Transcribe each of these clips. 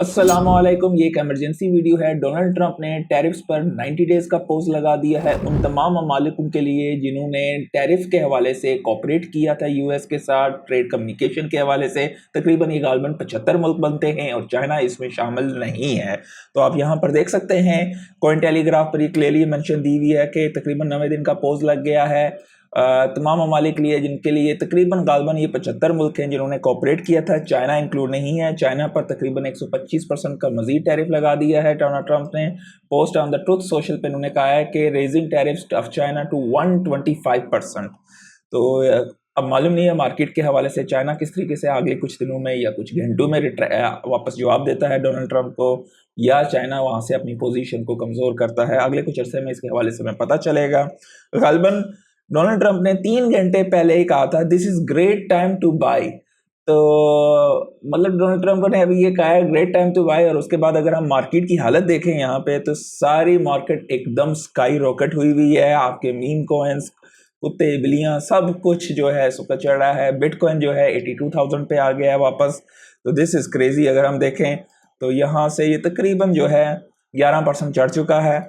अस्सलामुअलैकुम। ये एक इमरजेंसी वीडियो है। डोनाल्ड ट्रंप ने टैरिफ्स पर 90 डेज़ का पॉज़ लगा दिया है उन तमाम ममालिकों के लिए जिन्होंने टैरिफ के हवाले से कोऑपरेट किया था यूएस के साथ ट्रेड कम्युनिकेशन के हवाले से। तकरीबन ये गालबन 75 मुल्क बनते हैं और चाइना इसमें शामिल नहीं है। तो आप यहाँ पर देख सकते हैं कॉइन टेलीग्राफ पर ये क्लियरली मेंशन दी हुई है कि तकरीबन 90 दिन का पॉज़ लग गया है तमाम ममालिक लिए, जिनके लिए तकरीबन गालबन ये 75 मुल्क हैं जिन्होंने कोऑपरेट किया था। चाइना इंक्लूड नहीं है। चाइना पर तकरीबन 125% का मजीद टैरिफ लगा दिया है डोनाल्ड ट्रंप ने। Post on the Truth Social पे उन्होंने कहा है कि raising tariffs of China to 125%। तो अब मालूम नहीं है मार्केट के हवाले से चाइना किस तरीके से आगे कुछ दिनों में या कुछ घंटों में वापस जवाब देता है डोनाल्ड ट्रंप को, या चाइना वहाँ से अपनी पोजीशन को कमज़ोर करता है। अगले कुछ अरसे में इसके हवाले से हमें पता चलेगा। गालबन डोनाल्ड ट्रंप ने 3 घंटे पहले ही कहा था this is great time two by. तो मतलब डोनाल्ड ट्रंप ने अभी ये कहा है ग्रेट टाइम टू बाई, और उसके बाद अगर हम मार्केट की हालत देखें यहाँ पे तो सारी मार्केट एकदम स्काई रॉकेट हुई है। आपके मीम कॉइन्स, कुत्ते बिल्लियाँ, सब कुछ जो है सुपर चढ़ रहा है। बिटकॉइन जो है 82,000 पे आ गया है वापस। तो दिस इज क्रेजी। अगर हम देखें तो यहाँ से ये तकरीबन जो है 11% चढ़ चुका है।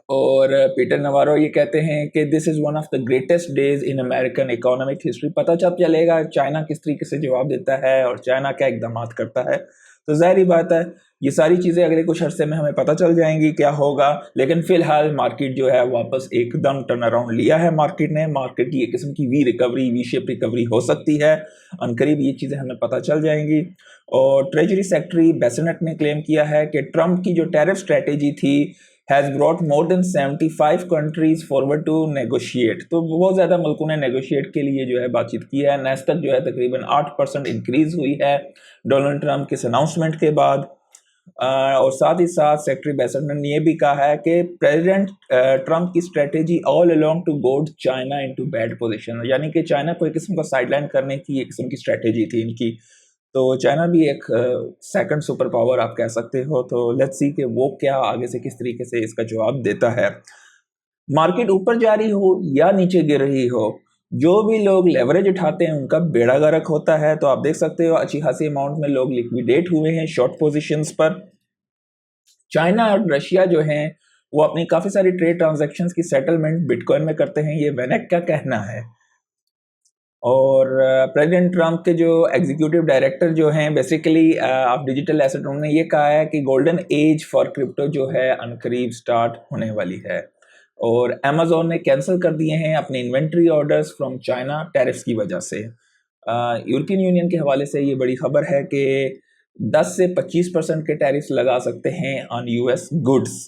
और पीटर नवारो ये कहते हैं कि this is one of the greatest days in American economic history. पता चलेगा चाइना किस तरीके से जवाब देता है और चाइना क्या इकदाम करता है। तो ज़ाहिर बात है ये सारी चीज़ें अगले कुछ अरसे में हमें पता चल जाएंगी क्या होगा। लेकिन फ़िलहाल मार्केट जो है वापस एकदम टर्न अराउंड लिया है मार्केट की एक किस्म की वी शेप रिकवरी हो सकती है। अनकरीब ये चीज़ें हमें पता चल जाएंगी। और ट्रेजरी सेक्रेटरी बेसेंट ने क्लेम किया है कि ट्रंप की जो टैरिफ स्ट्रेटेजी थी has brought more than 75 countries forward to negotiate। तो बहुत ज़्यादा मुल्कों ने नेगोशिएट के लिए जो है बातचीत की है। नेस्टक जो है तकरीबन 8% इंक्रीज हुई है डोनाल्ड ट्रंप के अनाउंसमेंट के बाद। और साथ ही साथ सेक्रेटरी बेसेंट ने ये भी कहा है कि प्रेसिडेंट ट्रंप की स्ट्रेटेजी ऑल अलोंग टू गोड चाइना इनटू बैड पोजीशन, यानी कि चाइना को एक किस्म का साइडलाइन करने की एक किस्म की स्ट्रेटेजी थी इनकी। तो चाइना भी एक सेकंड सुपर पावर आप कह सकते हो। तो लेट्स सी कि वो क्या आगे से किस तरीके से इसका जवाब देता है। मार्केट ऊपर जा रही हो या नीचे गिर रही हो, जो भी लोग लेवरेज उठाते हैं उनका बेड़ा गर्क होता है। तो आप देख सकते हो अच्छी खासी अमाउंट में लोग लिक्विडेट हुए हैं शॉर्ट पोजीशंस पर। चाइना और रशिया जो हैं वो अपनी काफ़ी सारी ट्रेड ट्रांजैक्शंस की सेटलमेंट बिटकॉइन में करते हैं, ये वेनेक का कहना है। और प्रेसिडेंट ट्रंप के जो एग्जीक्यूटिव डायरेक्टर जो हैं बेसिकली ऑफ डिजिटल एसेट, उन्होंने ये कहा है कि गोल्डन एज फॉर क्रिप्टो जो है अनकरीब स्टार्ट होने वाली है। और अमेजोन ने कैंसिल कर दिए हैं अपने inventory orders from China tariffs की वजह से। यूरोपियन यूनियन के हवाले से ये बड़ी खबर है कि 10 से 25% के टैरिफ्स लगा सकते हैं ऑन यूएस गुड्स।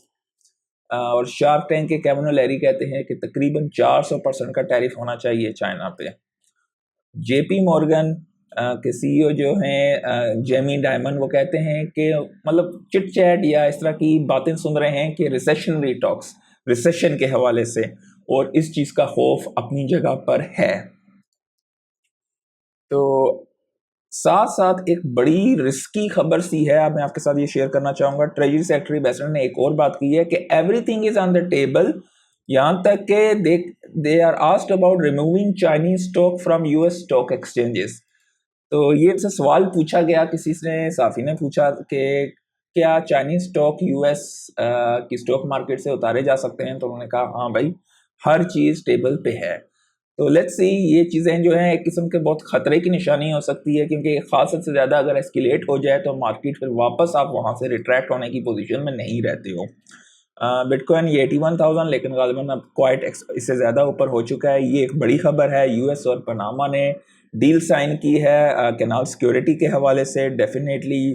और शार्क टैंक के केविन ओ'लेरी कहते हैं कि तकरीबन 400% का टैरिफ होना चाहिए चाइना पे। जेपी मॉर्गन के सीईओ जो हैं जेमी डायमंड, वो कहते हैं कि मतलब चिट चैट या इस तरह की बातें सुन रहे हैं कि रिसेशनरी टॉक्स, रिसेशन के हवाले से, और इस चीज़ का खौफ अपनी जगह पर है। तो साथ साथ एक बड़ी रिस्की खबर सी है, अब मैं आपके साथ ये शेयर करना चाहूँगा। ट्रेजरी सेक्रेटरी बेसेंट ने एक और बात की है कि everything is on the table, यहाँ तक कि they are asked about removing Chinese stock from US stock exchanges. तो ये से सवाल पूछा गया, किसी ने साफी ने पूछा कि क्या चाइनीज स्टॉक यूएस की स्टॉक मार्केट से उतारे जा सकते हैं। तो उन्होंने कहा हाँ भाई, हर चीज़ टेबल पे है। तो लेट्स सी, ये चीज़ें जो हैं एक किस्म के बहुत ख़तरे की निशानी हो सकती है, क्योंकि खास हद से ज़्यादा अगर एस्केलेट हो जाए तो मार्केट फिर वापस आप वहाँ से रिट्रैक्ट होने की पोजीशन में नहीं रहते हो। बिटकॉइन ये 81,000, लेकिन गालिबन अब क्वाइट इससे ज़्यादा ऊपर हो चुका है। ये एक बड़ी खबर है। यूएस और पनामा ने डील साइन की है कैनाल सिक्योरिटी के हवाले से। डेफिनेटली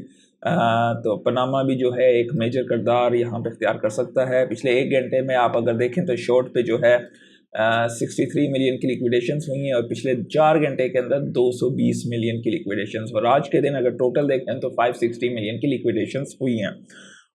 तो पनामा भी जो है एक मेजर किरदार यहाँ पे इख्तियार कर सकता है। पिछले 1 घंटे में आप अगर देखें तो शॉर्ट पे जो है 63 मिलियन की लिक्विडेशंस हुई हैं, और पिछले 4 घंटे के अंदर 220 मिलियन की लिक्विडेशंस, और आज के दिन अगर टोटल देखें तो 560 मिलियन की लिक्विडेशंस हुई हैं।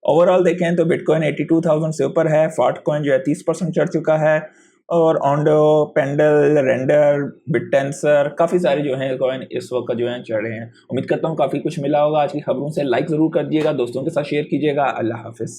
ओवरऑल देखें तो बिटकॉइन 82,000 से ऊपर है। फाट कॉइन जो है 30% चढ़ चुका है, और ऑन्डो, पेंडल, रेंडर, बिटटेंसर, काफ़ी सारे जो हैं कॉइन इस वक्त जो हैं चढ़ रहे हैं। उम्मीद करता हूँ काफ़ी कुछ मिला होगा आज की खबरों से। लाइक ज़रूर कर दीजिएगा, दोस्तों के साथ शेयर कीजिएगा। अल्लाह हाफिज़।